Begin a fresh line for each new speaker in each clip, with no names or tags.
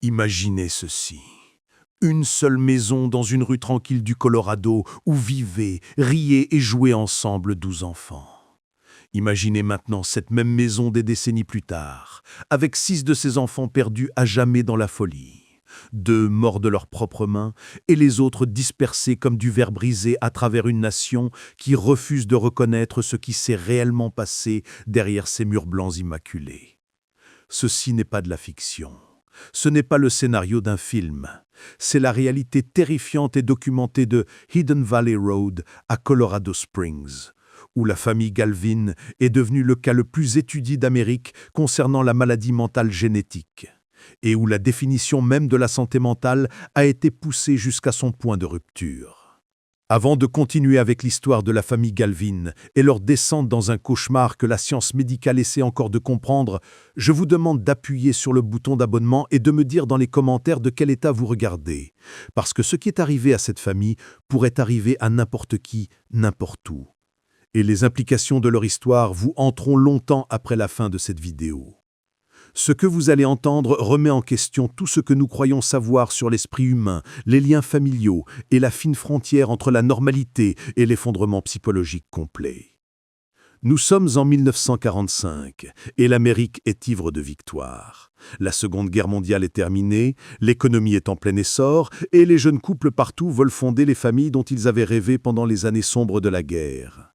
Imaginez ceci. Une seule maison dans une rue tranquille du Colorado où vivaient, riaient et jouaient ensemble 12 enfants. Imaginez maintenant cette même maison des décennies plus tard, avec 6 de ses enfants perdus à jamais dans la folie. 2 morts de leurs propres mains et les autres dispersés comme du verre brisé à travers une nation qui refuse de reconnaître ce qui s'est réellement passé derrière ces murs blancs immaculés. Ceci n'est pas de la fiction. Ce n'est pas le scénario d'un film. C'est la réalité terrifiante et documentée de Hidden Valley Road à Colorado Springs, où la famille Galvin est devenue le cas le plus étudié d'Amérique concernant la maladie mentale génétique, et où la définition même de la santé mentale a été poussée jusqu'à son point de rupture. Avant de continuer avec l'histoire de la famille Galvin et leur descente dans un cauchemar que la science médicale essaie encore de comprendre, je vous demande d'appuyer sur le bouton d'abonnement et de me dire dans les commentaires de quel état vous regardez. Parce que ce qui est arrivé à cette famille pourrait arriver à n'importe qui, n'importe où. Et les implications de leur histoire vous hanteront longtemps après la fin de cette vidéo. Ce que vous allez entendre remet en question tout ce que nous croyons savoir sur l'esprit humain, les liens familiaux et la fine frontière entre la normalité et l'effondrement psychologique complet. Nous sommes en 1945 et l'Amérique est ivre de victoire. La Seconde Guerre mondiale est terminée, l'économie est en plein essor et les jeunes couples partout veulent fonder les familles dont ils avaient rêvé pendant les années sombres de la guerre.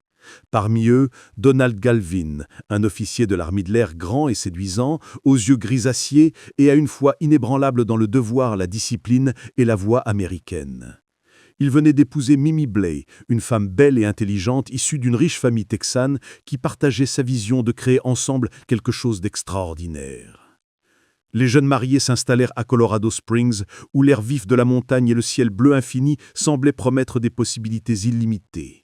Parmi eux, Donald Galvin, un officier de l'armée de l'air grand et séduisant, aux yeux grisaciers et à une foi inébranlable dans le devoir, la discipline et la voie américaine. Il venait d'épouser Mimi Blay, une femme belle et intelligente issue d'une riche famille texane qui partageait sa vision de créer ensemble quelque chose d'extraordinaire. Les jeunes mariés s'installèrent à Colorado Springs, où l'air vif de la montagne et le ciel bleu infini semblaient promettre des possibilités illimitées.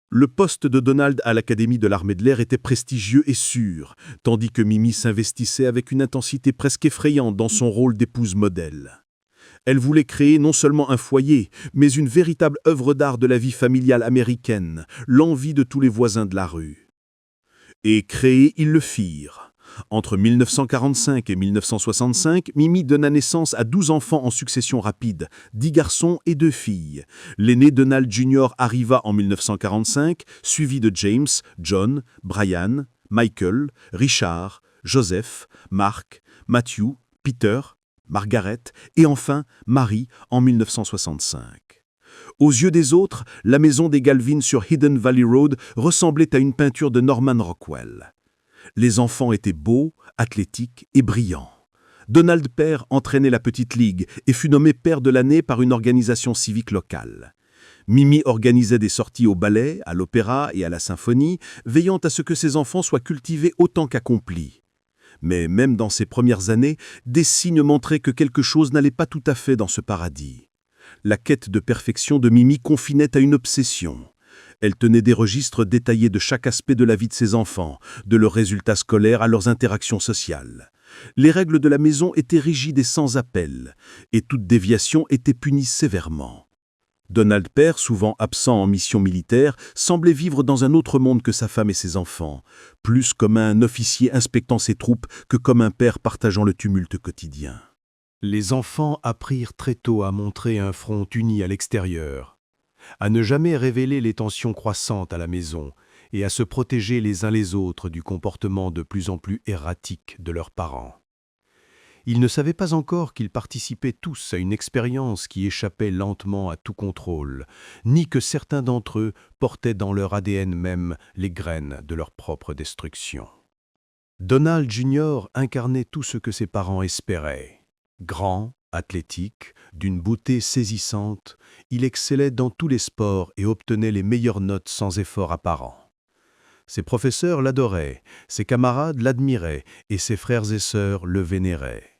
Le poste de Donald à l'Académie de l'armée de l'air était prestigieux et sûr, tandis que Mimi s'investissait avec une intensité presque effrayante dans son rôle d'épouse modèle. Elle voulait créer non seulement un foyer, mais une véritable œuvre d'art de la vie familiale américaine, l'envie de tous les voisins de la rue. Et créer, ils le firent. Entre 1945 et 1965, Mimi donna naissance à 12 enfants en succession rapide, 10 garçons et 2 filles. L'aîné Donald Jr. arriva en 1945, suivi de James, John, Brian, Michael, Richard, Joseph, Mark, Matthew, Peter, Margaret et enfin Marie en 1965. Aux yeux des autres, la maison des Galvin sur Hidden Valley Road ressemblait à une peinture de Norman Rockwell. Les enfants étaient beaux, athlétiques et brillants. Donald père entraînait la petite ligue et fut nommé père de l'année par une organisation civique locale. Mimi organisait des sorties au ballet, à l'opéra et à la symphonie, veillant à ce que ses enfants soient cultivés autant qu'accomplis. Mais même dans ces premières années, des signes montraient que quelque chose n'allait pas tout à fait dans ce paradis. La quête de perfection de Mimi confinait à une obsession. Elle tenait des registres détaillés de chaque aspect de la vie de ses enfants, de leurs résultats scolaires à leurs interactions sociales. Les règles de la maison étaient rigides et sans appel, et toute déviation était punie sévèrement. Donald père, souvent absent en mission militaire, semblait vivre dans un autre monde que sa femme et ses enfants, plus comme un officier inspectant ses troupes que comme un père partageant le tumulte quotidien. Les enfants apprirent très tôt à montrer un front uni à l'extérieur, à ne jamais révéler les tensions croissantes à la maison et à se protéger les uns les autres du comportement de plus en plus erratique de leurs parents. Ils ne savaient pas encore qu'ils participaient tous à une expérience qui échappait lentement à tout contrôle, ni que certains d'entre eux portaient dans leur ADN même les graines de leur propre destruction. Donald Jr. incarnait tout ce que ses parents espéraient. Grand, athlétique, d'une beauté saisissante, il excellait dans tous les sports et obtenait les meilleures notes sans effort apparent. Ses professeurs l'adoraient, ses camarades l'admiraient et ses frères et sœurs le vénéraient.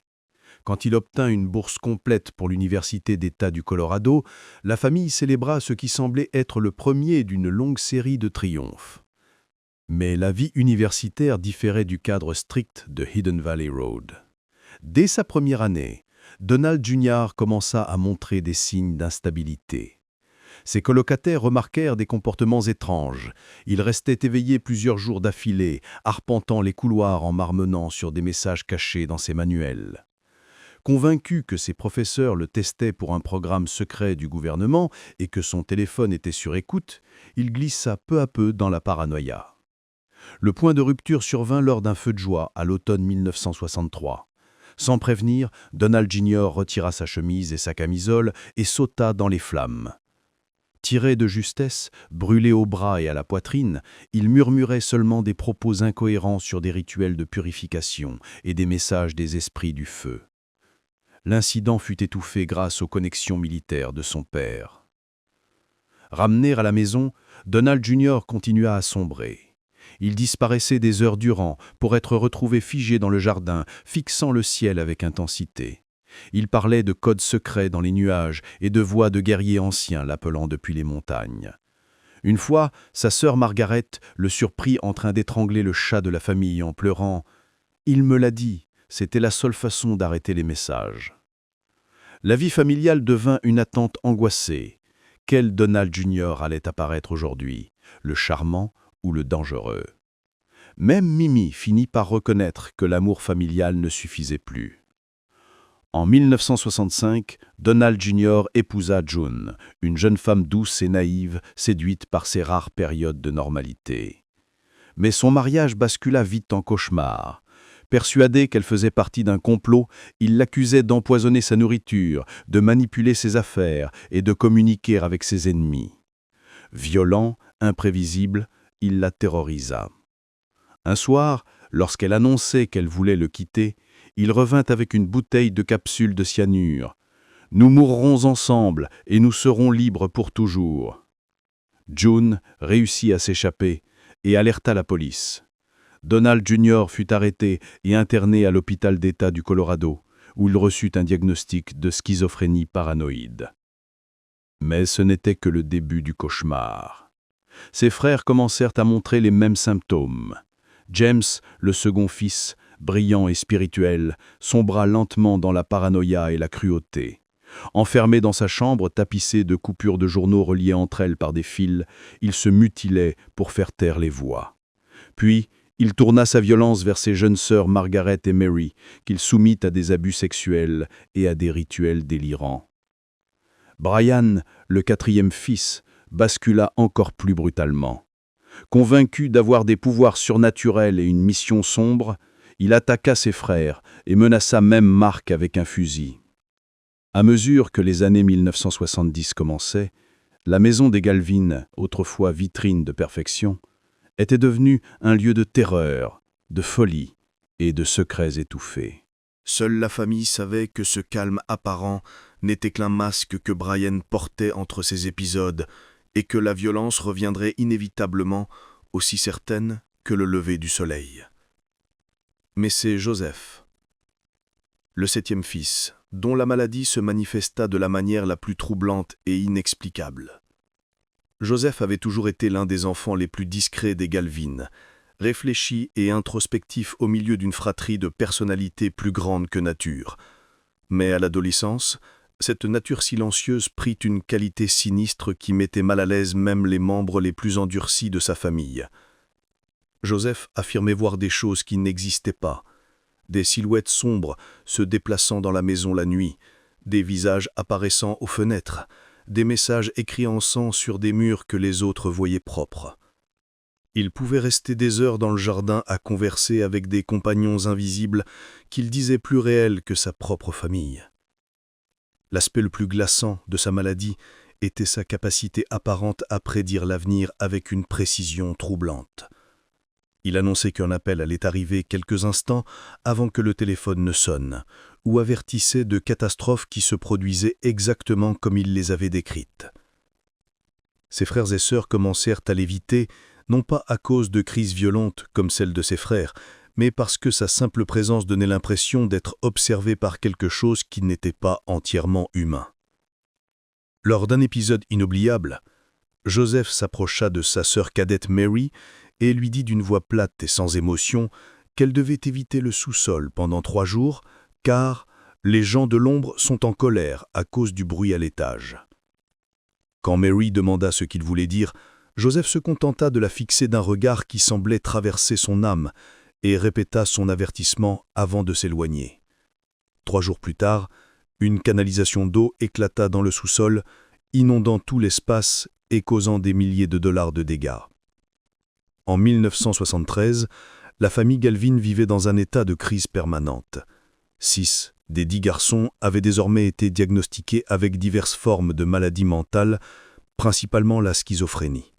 Quand il obtint une bourse complète pour l'Université d'État du Colorado, la famille célébra ce qui semblait être le premier d'une longue série de triomphes. Mais la vie universitaire différait du cadre strict de Hidden Valley Road. Dès sa première année, Donald Jr. commença à montrer des signes d'instabilité. Ses colocataires remarquèrent des comportements étranges. Il restait éveillé plusieurs jours d'affilée, arpentant les couloirs en marmonnant sur des messages cachés dans ses manuels.
Convaincu que ses professeurs le testaient pour un programme secret du gouvernement et que son téléphone était sur écoute, il glissa peu à peu dans la paranoïa. Le point de rupture survint lors d'un feu de joie à l'automne 1963. Sans prévenir, Donald Jr. retira sa chemise et sa camisole et sauta dans les flammes. Tiré de justesse, brûlé au bras et à la poitrine, il murmurait seulement des propos incohérents sur des rituels de purification et des messages des esprits du feu. L'incident fut étouffé grâce aux connexions militaires de son père. Ramené à la maison, Donald Jr. continua à sombrer. Il disparaissait des heures durant pour être retrouvé figé dans le jardin, fixant le ciel avec intensité. Il parlait de codes secrets dans les nuages et de voix de guerriers anciens l'appelant depuis les montagnes. Une fois, sa sœur Margaret le surprit en train d'étrangler le chat de la famille en pleurant. Il me l'a dit, c'était la seule façon d'arrêter les messages. La vie familiale devint une attente angoissée. Quel Donald Jr. allait apparaître aujourd'hui, le charmant ou le dangereux? Même Mimi finit par reconnaître que l'amour familial ne suffisait plus. En 1965, Donald Jr. épousa June, une jeune femme douce et naïve, séduite par ses rares périodes de normalité. Mais son mariage bascula vite en cauchemar. Persuadé qu'elle faisait partie d'un complot, il l'accusait d'empoisonner sa nourriture, de manipuler ses affaires et de communiquer avec ses ennemis. Violent, imprévisible, il la terrorisa. Un soir, lorsqu'elle annonçait qu'elle voulait le quitter, il revint avec une bouteille de capsules de cyanure. « Nous mourrons ensemble et nous serons libres pour toujours. » June réussit à s'échapper et alerta la police. Donald Jr. fut arrêté et interné à l'hôpital d'État du Colorado, où il reçut un diagnostic de schizophrénie paranoïde. Mais ce n'était que le début du cauchemar. Ses frères commencèrent à montrer les mêmes symptômes. James, le second fils, brillant et spirituel, sombra lentement dans la paranoïa et la cruauté. Enfermé dans sa chambre tapissée de coupures de journaux reliées entre elles par des fils, il se mutilait pour faire taire les voix. Puis, il tourna sa violence vers ses jeunes sœurs Margaret et Mary, qu'il soumit à des abus sexuels et à des rituels délirants. Brian, le quatrième fils, bascula encore plus brutalement. Convaincu d'avoir des pouvoirs surnaturels et une mission sombre, il attaqua ses frères et menaça même Mark avec un fusil. À mesure que les années 1970 commençaient, la maison des Galvin, autrefois vitrine de perfection, était devenue un lieu de terreur, de folie et de secrets étouffés.
Seule la famille savait que ce calme apparent n'était qu'un masque que Brian portait entre ces épisodes et que la violence reviendrait inévitablement, aussi certaine que le lever du soleil. Mais c'est Joseph, le septième fils, dont la maladie se manifesta de la manière la plus troublante et inexplicable. Joseph avait toujours été l'un des enfants les plus discrets des Galvin, réfléchi et introspectif au milieu d'une fratrie de personnalités plus grandes que nature. Mais à l'adolescence, cette nature silencieuse prit une qualité sinistre qui mettait mal à l'aise même les membres les plus endurcis de sa famille. Joseph affirmait voir des choses qui n'existaient pas, des silhouettes sombres se déplaçant dans la maison la nuit, des visages apparaissant aux fenêtres, des messages écrits en sang sur des murs que les autres voyaient propres. Il pouvait rester des heures dans le jardin à converser avec des compagnons invisibles qu'il disait plus réels que sa propre famille. L'aspect le plus glaçant de sa maladie était sa capacité apparente à prédire l'avenir avec une précision troublante. Il annonçait qu'un appel allait arriver quelques instants avant que le téléphone ne sonne, ou avertissait de catastrophes qui se produisaient exactement comme il les avait décrites. Ses frères et sœurs commencèrent à l'éviter, non pas à cause de crises violentes comme celle de ses frères, mais parce que sa simple présence donnait l'impression d'être observé par quelque chose qui n'était pas entièrement humain. Lors d'un épisode inoubliable, Joseph s'approcha de sa sœur cadette Mary et lui dit d'une voix plate et sans émotion qu'elle devait éviter le sous-sol pendant 3 jours, car les gens de l'ombre sont en colère à cause du bruit à l'étage. Quand Mary demanda ce qu'il voulait dire, Joseph se contenta de la fixer d'un regard qui semblait traverser son âme et répéta son avertissement avant de s'éloigner. 3 jours plus tard, une canalisation d'eau éclata dans le sous-sol, inondant tout l'espace et causant des milliers de dollars de dégâts. En 1973, la famille Galvin vivait dans un état de crise permanente. 6 des 10 garçons avaient désormais été diagnostiqués avec diverses formes de maladies mentales, principalement la schizophrénie.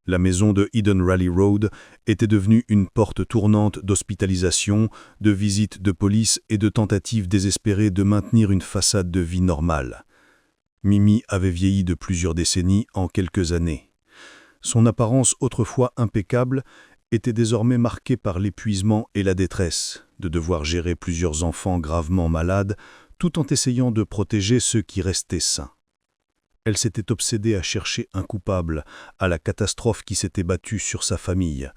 La maison de Eden Raleigh Road était devenue une porte tournante d'hospitalisation, de visites de police et de tentatives désespérées de maintenir une façade de vie normale. Mimi avait vieilli de plusieurs décennies en quelques années. Son apparence autrefois impeccable était désormais marquée par l'épuisement et la détresse de devoir gérer plusieurs enfants gravement malades tout en essayant de protéger ceux qui restaient sains. Elle s'était obsédée à chercher un coupable à la catastrophe qui s'était battue sur sa famille,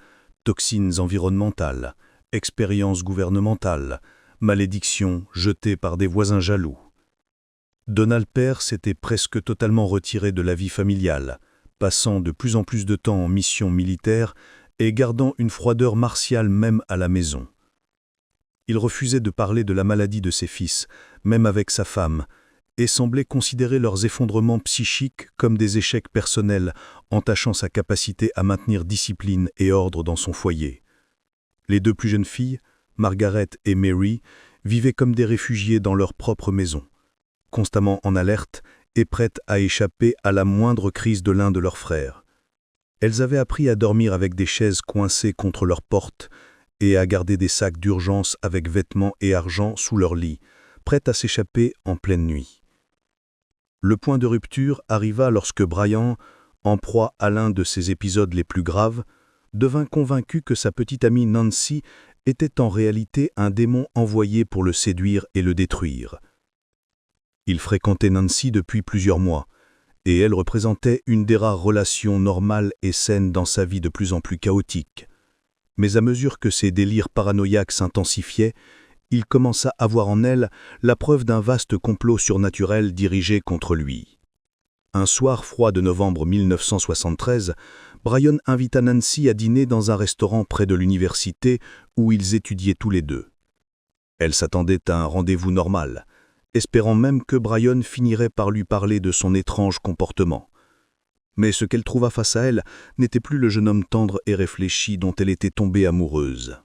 toxines environnementales, expériences gouvernementales, malédictions jetées par des voisins jaloux. Donald père s'était presque totalement retiré de la vie familiale, passant de plus en plus de temps en mission militaire et gardant une froideur martiale même à la maison. Il refusait de parler de la maladie de ses fils, même avec sa femme, et semblait considérer leurs effondrements psychiques comme des échecs personnels, entachant sa capacité à maintenir discipline et ordre dans son foyer. Les 2 plus jeunes filles, Margaret et Mary, vivaient comme des réfugiés dans leur propre maison, constamment en alerte et prêtes à échapper à la moindre crise de l'un de leurs frères. Elles avaient appris à dormir avec des chaises coincées contre leurs portes et à garder des sacs d'urgence avec vêtements et argent sous leur lit, prêtes à s'échapper en pleine nuit. Le point de rupture arriva lorsque Brian, en proie à l'un de ses épisodes les plus graves, devint convaincu que sa petite amie Nancy était en réalité un démon envoyé pour le séduire et le détruire. Il fréquentait Nancy depuis plusieurs mois, et elle représentait une des rares relations normales et saines dans sa vie de plus en plus chaotique. Mais à mesure que ses délires paranoïaques s'intensifiaient, il commença à voir en elle la preuve d'un vaste complot surnaturel dirigé contre lui. Un soir froid de novembre 1973, Brian invita Nancy à dîner dans un restaurant près de l'université où ils étudiaient tous les deux. Elle s'attendait à un rendez-vous normal, espérant même que Brian finirait par lui parler de son étrange comportement. Mais ce qu'elle trouva face à elle n'était plus le jeune homme tendre et réfléchi dont elle était tombée amoureuse.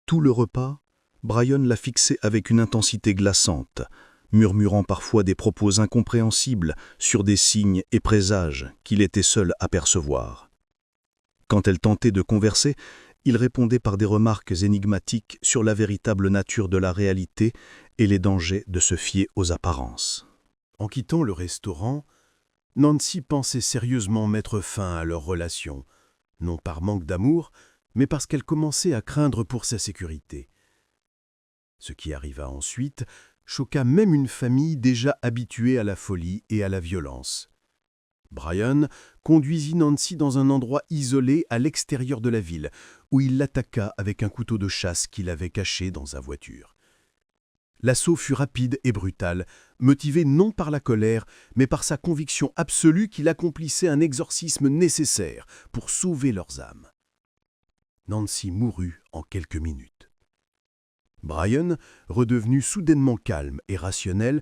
Tout le repas, Brian la fixait avec une intensité glaçante, murmurant parfois des propos incompréhensibles sur des signes et présages qu'il était seul à percevoir. Quand elle tentait de converser, il répondait par des remarques énigmatiques sur la véritable nature de la réalité et les dangers de se fier aux apparences.
En quittant le restaurant, Nancy pensait sérieusement mettre fin à leur relation, non par manque d'amour, mais parce qu'elle commençait à craindre pour sa sécurité. Ce qui arriva ensuite choqua même une famille déjà habituée à la folie et à la violence. Brian conduisit Nancy dans un endroit isolé à l'extérieur de la ville, où il l'attaqua avec un couteau de chasse qu'il avait caché dans sa voiture. L'assaut fut rapide et brutal, motivé non par la colère, mais par sa conviction absolue qu'il accomplissait un exorcisme nécessaire pour sauver leurs âmes. Nancy mourut en quelques minutes. Brian, redevenu soudainement calme et rationnel,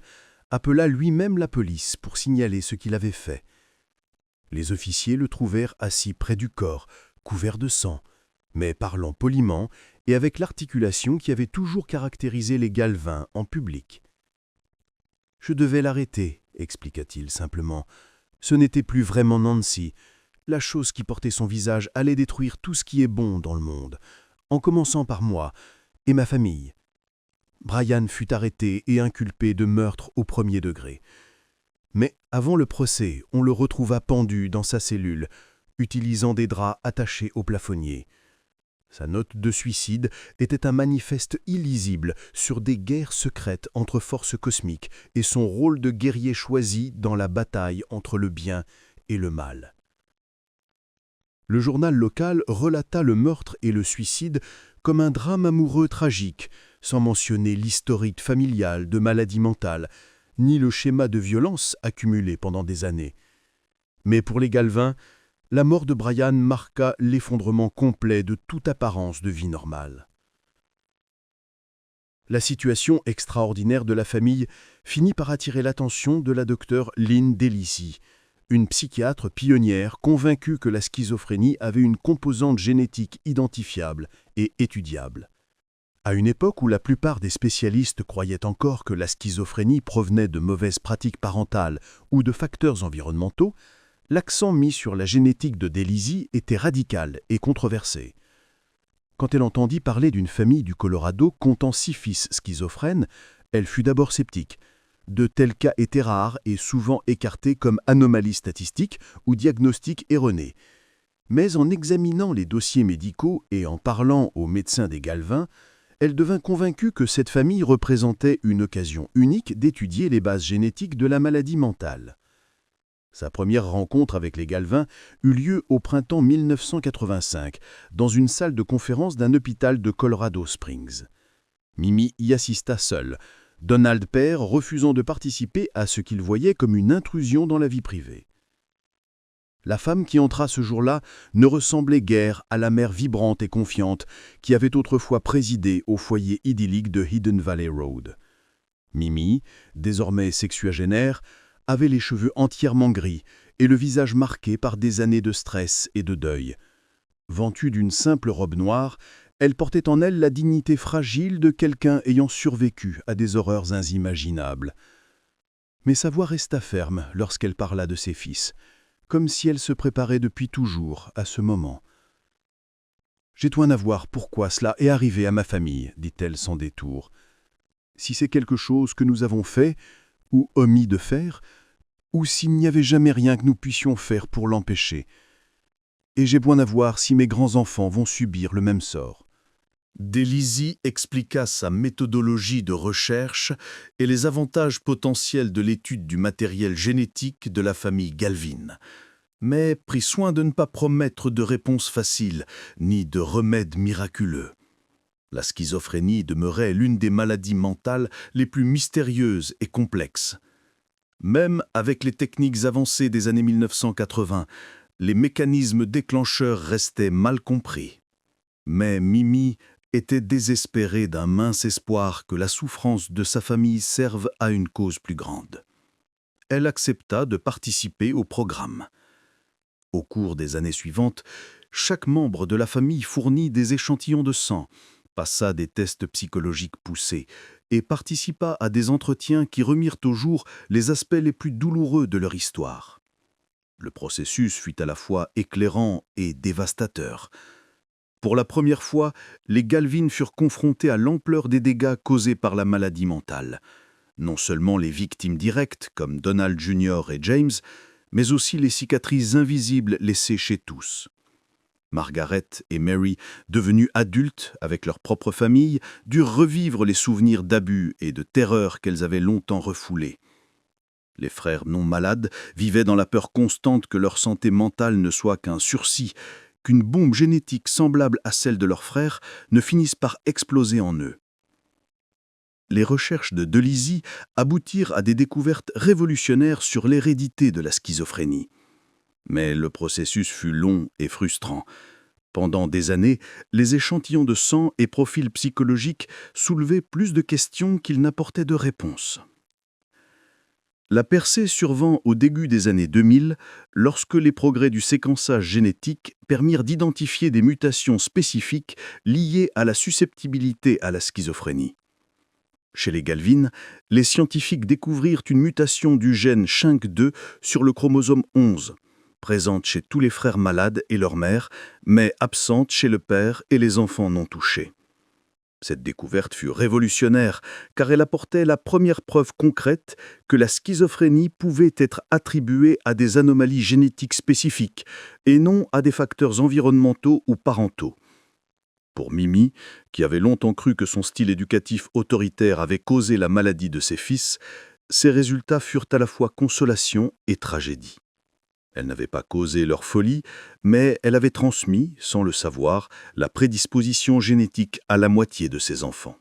appela lui-même la police pour signaler ce qu'il avait fait. Les officiers le trouvèrent assis près du corps, couvert de sang, mais parlant poliment et avec l'articulation qui avait toujours caractérisé les Galvin en public. « Je devais l'arrêter, » expliqua-t-il simplement. « Ce n'était plus vraiment Nancy. La chose qui portait son visage allait détruire tout ce qui est bon dans le monde, en commençant par moi et ma famille. » Brian fut arrêté et inculpé de meurtre au 1er degré. Mais avant le procès, on le retrouva pendu dans sa cellule, utilisant des draps attachés au plafonnier. Sa note de suicide était un manifeste illisible sur des guerres secrètes entre forces cosmiques et son rôle de guerrier choisi dans la bataille entre le bien et le mal. Le journal local relata le meurtre et le suicide comme un drame amoureux tragique, sans mentionner l'historique familial de maladie mentale, ni le schéma de violence accumulé pendant des années. Mais pour les Galvin, la mort de Brian marqua l'effondrement complet de toute apparence de vie normale.
La situation extraordinaire de la famille finit par attirer l'attention de la docteure Lynn Delisi, une psychiatre pionnière convaincue que la schizophrénie avait une composante génétique identifiable et étudiable. À une époque où la plupart des spécialistes croyaient encore que la schizophrénie provenait de mauvaises pratiques parentales ou de facteurs environnementaux, l'accent mis sur la génétique de Delisi était radical et controversé. Quand elle entendit parler d'une famille du Colorado comptant 6 fils schizophrènes, elle fut d'abord sceptique. De tels cas étaient rares et souvent écartés comme anomalies statistiques ou diagnostics erronés. Mais en examinant les dossiers médicaux et en parlant aux médecins des Galvin, elle devint convaincue que cette famille représentait une occasion unique d'étudier les bases génétiques de la maladie mentale. Sa première rencontre avec les Galvin eut lieu au printemps 1985, dans une salle de conférence d'un hôpital de Colorado Springs. Mimi y assista seule, Donald père refusant de participer à ce qu'il voyait comme une intrusion dans la vie privée. La femme qui entra ce jour-là ne ressemblait guère à la mère vibrante et confiante qui avait autrefois présidé au foyer idyllique de Hidden Valley Road. Mimi, désormais sexuagénaire, avait les cheveux entièrement gris et le visage marqué par des années de stress et de deuil. Vêtue d'une simple robe noire, elle portait en elle la dignité fragile de quelqu'un ayant survécu à des horreurs inimaginables. Mais sa voix resta ferme lorsqu'elle parla de ses fils, comme si elle se préparait depuis toujours à ce moment. « J'ai soin à voir pourquoi cela est arrivé à ma famille, dit-elle sans détour. Si c'est quelque chose que nous avons fait, ou omis de faire, ou s'il n'y avait jamais rien que nous puissions faire pour l'empêcher. Et j'ai besoin à voir si mes grands-enfants vont subir le même sort. »
Delisi expliqua sa méthodologie de recherche et les avantages potentiels de l'étude du matériel génétique de la famille Galvin, mais prit soin de ne pas promettre de réponses faciles ni de remèdes miraculeux. La schizophrénie demeurait l'une des maladies mentales les plus mystérieuses et complexes. Même avec les techniques avancées des années 1980, les mécanismes déclencheurs restaient mal compris. Mais Mimi était désespérée d'un mince espoir que la souffrance de sa famille serve à une cause plus grande. Elle accepta de participer au programme. Au cours des années suivantes, chaque membre de la famille fournit des échantillons de sang, passa des tests psychologiques poussés et participa à des entretiens qui remirent au jour les aspects les plus douloureux de leur histoire. Le processus fut à la fois éclairant et dévastateur. Pour la première fois, les Galvin furent confrontés à l'ampleur des dégâts causés par la maladie mentale. Non seulement les victimes directes, comme Donald Jr. et James, mais aussi les cicatrices invisibles laissées chez tous. Margaret et Mary, devenues adultes avec leur propre famille, durent revivre les souvenirs d'abus et de terreur qu'elles avaient longtemps refoulés. Les frères non malades vivaient dans la peur constante que leur santé mentale ne soit qu'un sursis, qu'une bombe génétique semblable à celle de leurs frères ne finisse par exploser en eux. Les recherches de Delisi aboutirent à des découvertes révolutionnaires sur l'hérédité de la schizophrénie. Mais le processus fut long et frustrant. Pendant des années, les échantillons de sang et profils psychologiques soulevaient plus de questions qu'ils n'apportaient de réponses. La percée survint au début des années 2000, lorsque les progrès du séquençage génétique permirent d'identifier des mutations spécifiques liées à la susceptibilité à la schizophrénie. Chez les Galvin, les scientifiques découvrirent une mutation du gène SHINK2 sur le chromosome 11, présente chez tous les frères malades et leur mère, mais absente chez le père et les enfants non touchés. Cette découverte fut révolutionnaire, car elle apportait la première preuve concrète que la schizophrénie pouvait être attribuée à des anomalies génétiques spécifiques, et non à des facteurs environnementaux ou parentaux. Pour Mimi, qui avait longtemps cru que son style éducatif autoritaire avait causé la maladie de ses fils, ces résultats furent à la fois consolation et tragédie. Elle n'avait pas causé leur folie, mais elle avait transmis, sans le savoir, la prédisposition génétique à la moitié de ses enfants.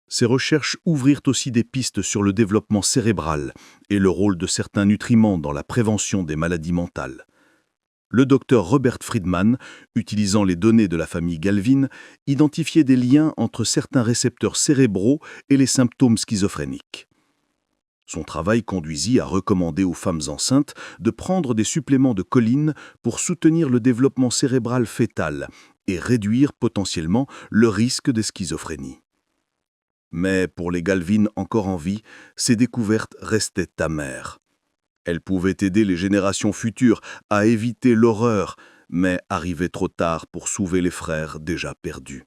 Ces recherches ouvrirent aussi des pistes sur le développement cérébral et le rôle de certains nutriments dans la prévention des maladies mentales.
Le docteur Robert Friedman, utilisant les données de la famille Galvin, identifiait des liens entre certains récepteurs cérébraux et les symptômes schizophréniques. Son travail conduisit à recommander aux femmes enceintes de prendre des suppléments de choline pour soutenir le développement cérébral fœtal et réduire potentiellement le risque de schizophrénie. Mais pour les Galvin encore en vie, ces découvertes restaient amères. Elles pouvaient aider les générations futures à éviter l'horreur, mais arrivaient trop tard pour sauver les frères déjà perdus.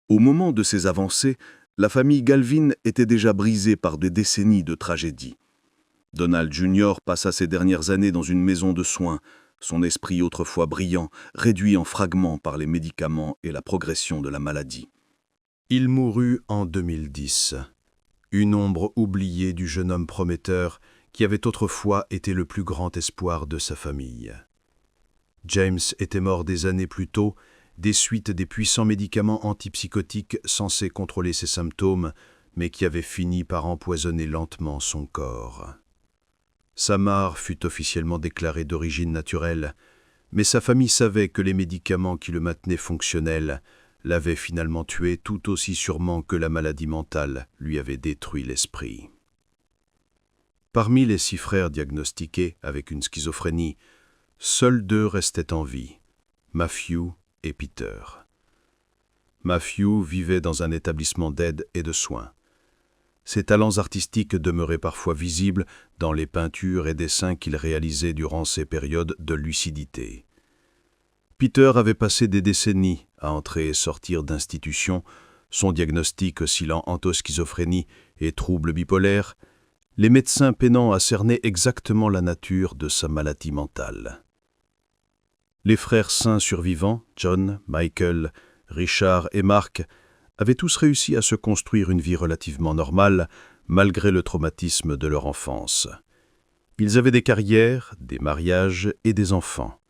Au moment de ces avancées, la famille Galvin était déjà brisée par des décennies de tragédies. Donald Jr. passa ses dernières années dans une maison de soins, son esprit autrefois brillant, réduit en fragments par les médicaments et la progression de la maladie.
Il mourut en 2010, une ombre oubliée du jeune homme prometteur qui avait autrefois été le plus grand espoir de sa famille. James était mort des années plus tôt, des suites des puissants médicaments antipsychotiques censés contrôler ses symptômes, mais qui avaient fini par empoisonner lentement son corps. Sa mort fut officiellement déclarée d'origine naturelle, mais sa famille savait que les médicaments qui le maintenaient fonctionnel l'avaient finalement tué tout aussi sûrement que la maladie mentale lui avait détruit l'esprit. Parmi les 6 frères diagnostiqués avec une schizophrénie, seuls 2 restaient en vie, Matthew et Peter. Matthew vivait dans un établissement d'aide et de soins. Ses talents artistiques demeuraient parfois visibles dans les peintures et dessins qu'il réalisait durant ces périodes de lucidité. Peter avait passé des décennies à entrer et sortir d'institutions, son diagnostic oscillant entre schizophrénie et troubles bipolaires, les médecins peinant à cerner exactement la nature de sa maladie mentale. Les frères saints survivants, John, Michael, Richard et Mark, avaient tous réussi à se construire une vie relativement normale, malgré le traumatisme de leur enfance. Ils avaient des carrières, des mariages et des enfants.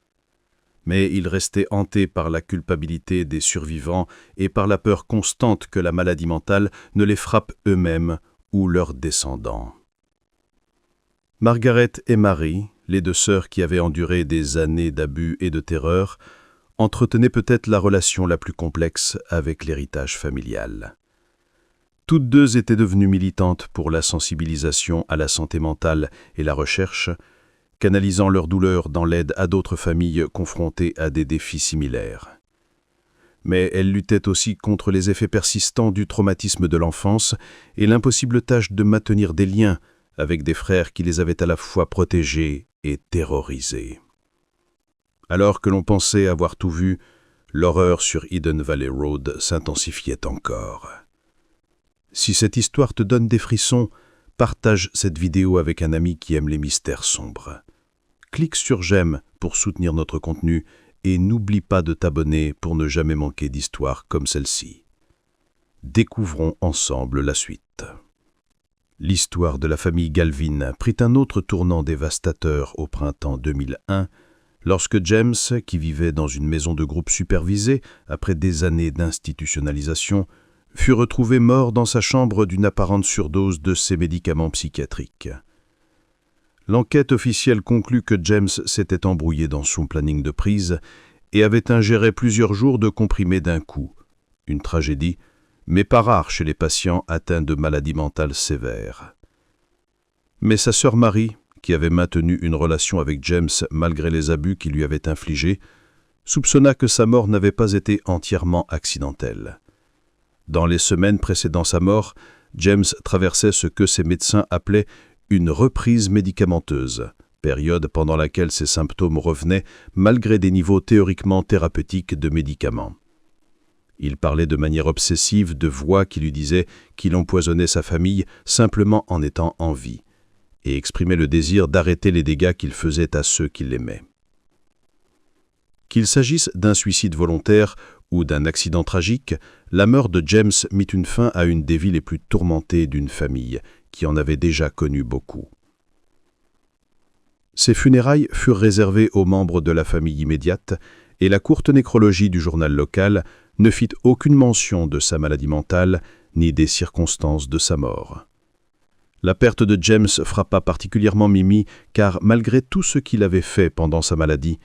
Mais ils restaient hantés par la culpabilité des survivants et par la peur constante que la maladie mentale ne les frappe eux-mêmes ou leurs descendants. Margaret et Mary, les 2 sœurs qui avaient enduré des années d'abus et de terreur, entretenaient peut-être la relation la plus complexe avec l'héritage familial. Toutes 2 étaient devenues militantes pour la sensibilisation à la santé mentale et la recherche, canalisant leur douleur dans l'aide à d'autres familles confrontées à des défis similaires. Mais elles luttaient aussi contre les effets persistants du traumatisme de l'enfance et l'impossible tâche de maintenir des liens avec des frères qui les avaient à la fois protégés et terrorisés. Alors que l'on pensait avoir tout vu, l'horreur sur Hidden Valley Road s'intensifiait encore. Si cette histoire te donne des frissons, partage cette vidéo avec un ami qui aime les mystères sombres. Clique sur j'aime pour soutenir notre contenu et n'oublie pas de t'abonner pour ne jamais manquer d'histoires comme celle-ci. Découvrons ensemble la suite. L'histoire de la famille Galvin prit un autre tournant dévastateur au printemps 2001, lorsque James, qui vivait dans une maison de groupe supervisée après des années d'institutionnalisation, fut retrouvé mort dans sa chambre d'une apparente surdose de ses médicaments psychiatriques. L'enquête officielle conclut que James s'était embrouillé dans son planning de prise et avait ingéré plusieurs jours de comprimés d'un coup. Une tragédie, mais pas rare chez les patients atteints de maladies mentales sévères. Mais sa sœur Marie, qui avait maintenu une relation avec James malgré les abus qu'il lui avait infligés, soupçonna que sa mort n'avait pas été entièrement accidentelle. Dans les semaines précédant sa mort, James traversait ce que ses médecins appelaient une reprise médicamenteuse, période pendant laquelle ses symptômes revenaient malgré des niveaux théoriquement thérapeutiques de médicaments. Il parlait de manière obsessive de voix qui lui disaient qu'il empoisonnait sa famille simplement en étant en vie, et exprimait le désir d'arrêter les dégâts qu'il faisait à ceux qui l'aimaient. Qu'il s'agisse d'un suicide volontaire ou d'un accident tragique, la mort de James mit une fin à une des vies les plus tourmentées d'une famille, qui en avait déjà connu beaucoup. Ses funérailles furent réservées aux membres de la famille immédiate, et la courte nécrologie du journal local ne fit aucune mention de sa maladie mentale ni des circonstances de sa mort.
La perte de James frappa particulièrement Mimi, car malgré tout ce qu'il avait fait pendant sa maladie,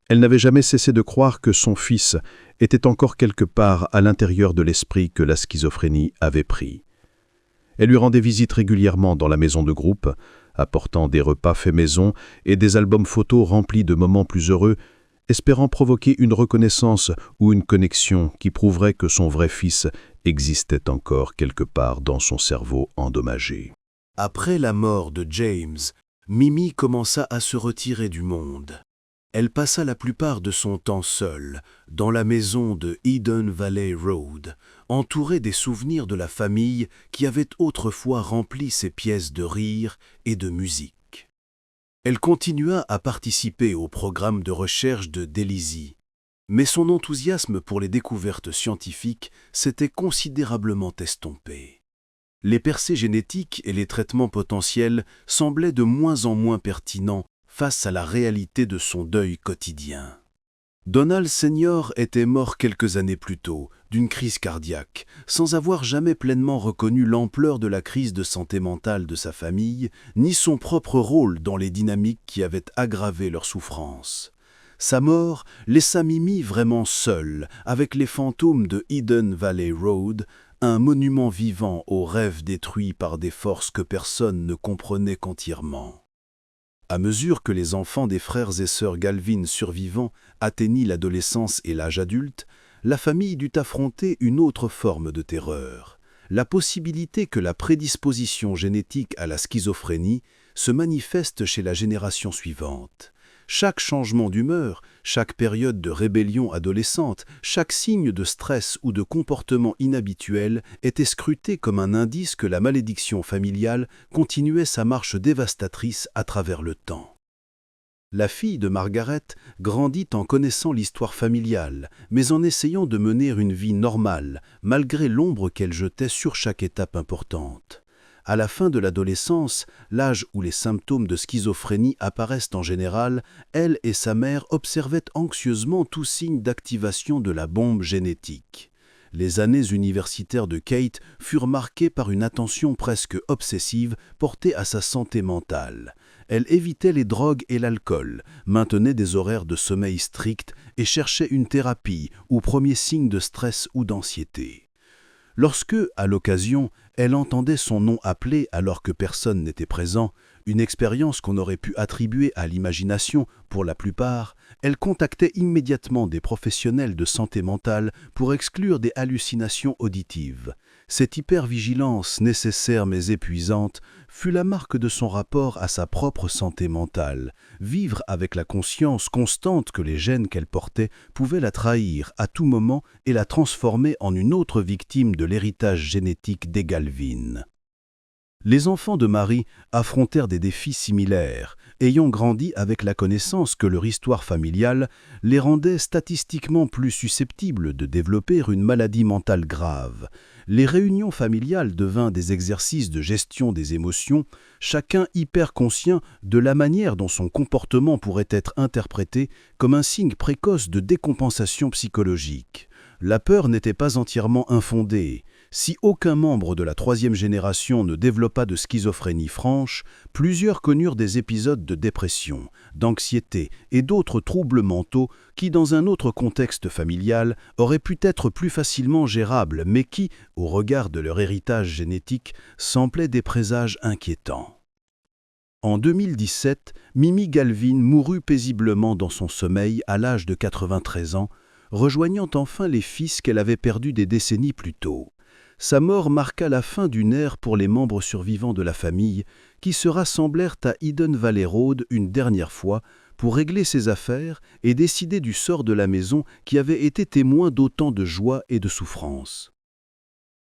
elle n'avait jamais cessé de croire que son fils était encore quelque part à l'intérieur de l'esprit que la schizophrénie avait pris. Elle lui rendait visite régulièrement dans la maison de groupe, apportant des repas faits maison et des albums photos remplis de moments plus heureux, espérant provoquer une reconnaissance ou une connexion qui prouverait que son vrai fils existait encore quelque part dans son cerveau endommagé.
Après la mort de James, Mimi commença à se retirer du monde. Elle passa la plupart de son temps seule, dans la maison de Eden Valley Road, entourée des souvenirs de la famille qui avait autrefois rempli ses pièces de rire et de musique. Elle continua à participer au programme de recherche de Daisy, mais son enthousiasme pour les découvertes scientifiques s'était considérablement estompé. Les percées génétiques et les traitements potentiels semblaient de moins en moins pertinents face à la réalité de son deuil quotidien. Donald Senior était mort quelques années plus tôt, d'une crise cardiaque, sans avoir jamais pleinement reconnu l'ampleur de la crise de santé mentale de sa famille, ni son propre rôle dans les dynamiques qui avaient aggravé leur souffrance. Sa mort laissa Mimi vraiment seule, avec les fantômes de Eden Valley Road, un monument vivant aux rêves détruits par des forces que personne ne comprenait qu'entièrement. À mesure que les enfants des frères et sœurs Galvin survivants atteignirent l'adolescence et l'âge adulte, la famille dut affronter une autre forme de terreur, la possibilité que la prédisposition génétique à la schizophrénie se manifeste chez la génération suivante. Chaque changement d'humeur, chaque période de rébellion adolescente, chaque signe de stress ou de comportement inhabituel était scruté comme un indice que la malédiction familiale continuait sa marche dévastatrice à travers le temps. La fille de Margaret grandit en connaissant l'histoire familiale, mais en essayant de mener une vie normale, malgré l'ombre qu'elle jetait sur chaque étape importante. À la fin de l'adolescence, l'âge où les symptômes de schizophrénie apparaissent en général, elle et sa mère observaient anxieusement tout signe d'activation de la bombe génétique. Les années universitaires de Kate furent marquées par une attention presque obsessive portée à sa santé mentale. Elle évitait les drogues et l'alcool, maintenait des horaires de sommeil stricts et cherchait une thérapie ou premier signe de stress ou d'anxiété. Lorsque, à l'occasion, elle entendait son nom appelé alors que personne n'était présent, une expérience qu'on aurait pu attribuer à l'imagination pour la plupart, elle contactait immédiatement des professionnels de santé mentale pour exclure des hallucinations auditives. Cette hypervigilance nécessaire mais épuisante fut la marque de son rapport à sa propre santé mentale. Vivre avec la conscience constante que les gènes qu'elle portait pouvaient la trahir à tout moment et la transformer en une autre victime de l'héritage génétique des Galvin. Les enfants de Marie affrontèrent des défis similaires, ayant grandi avec la connaissance que leur histoire familiale les rendait statistiquement plus susceptibles de développer une maladie mentale grave. Les réunions familiales devinrent des exercices de gestion des émotions, chacun hyper conscient de la manière dont son comportement pourrait être interprété comme un signe précoce de décompensation psychologique. La peur n'était pas entièrement infondée. Si aucun membre de la troisième génération ne développa de schizophrénie franche, plusieurs connurent des épisodes de dépression, d'anxiété et d'autres troubles mentaux qui, dans un autre contexte familial, auraient pu être plus facilement gérables, mais qui, au regard de leur héritage génétique, semblaient des présages inquiétants. En 2017, Mimi Galvin mourut paisiblement dans son sommeil à l'âge de 93 ans, rejoignant enfin les fils qu'elle avait perdus des décennies plus tôt. Sa mort marqua la fin d'une ère pour les membres survivants de la famille qui se rassemblèrent à Eden Valley Road une dernière fois pour régler ses affaires et décider du sort de la maison qui avait été témoin d'autant de joie et de souffrance.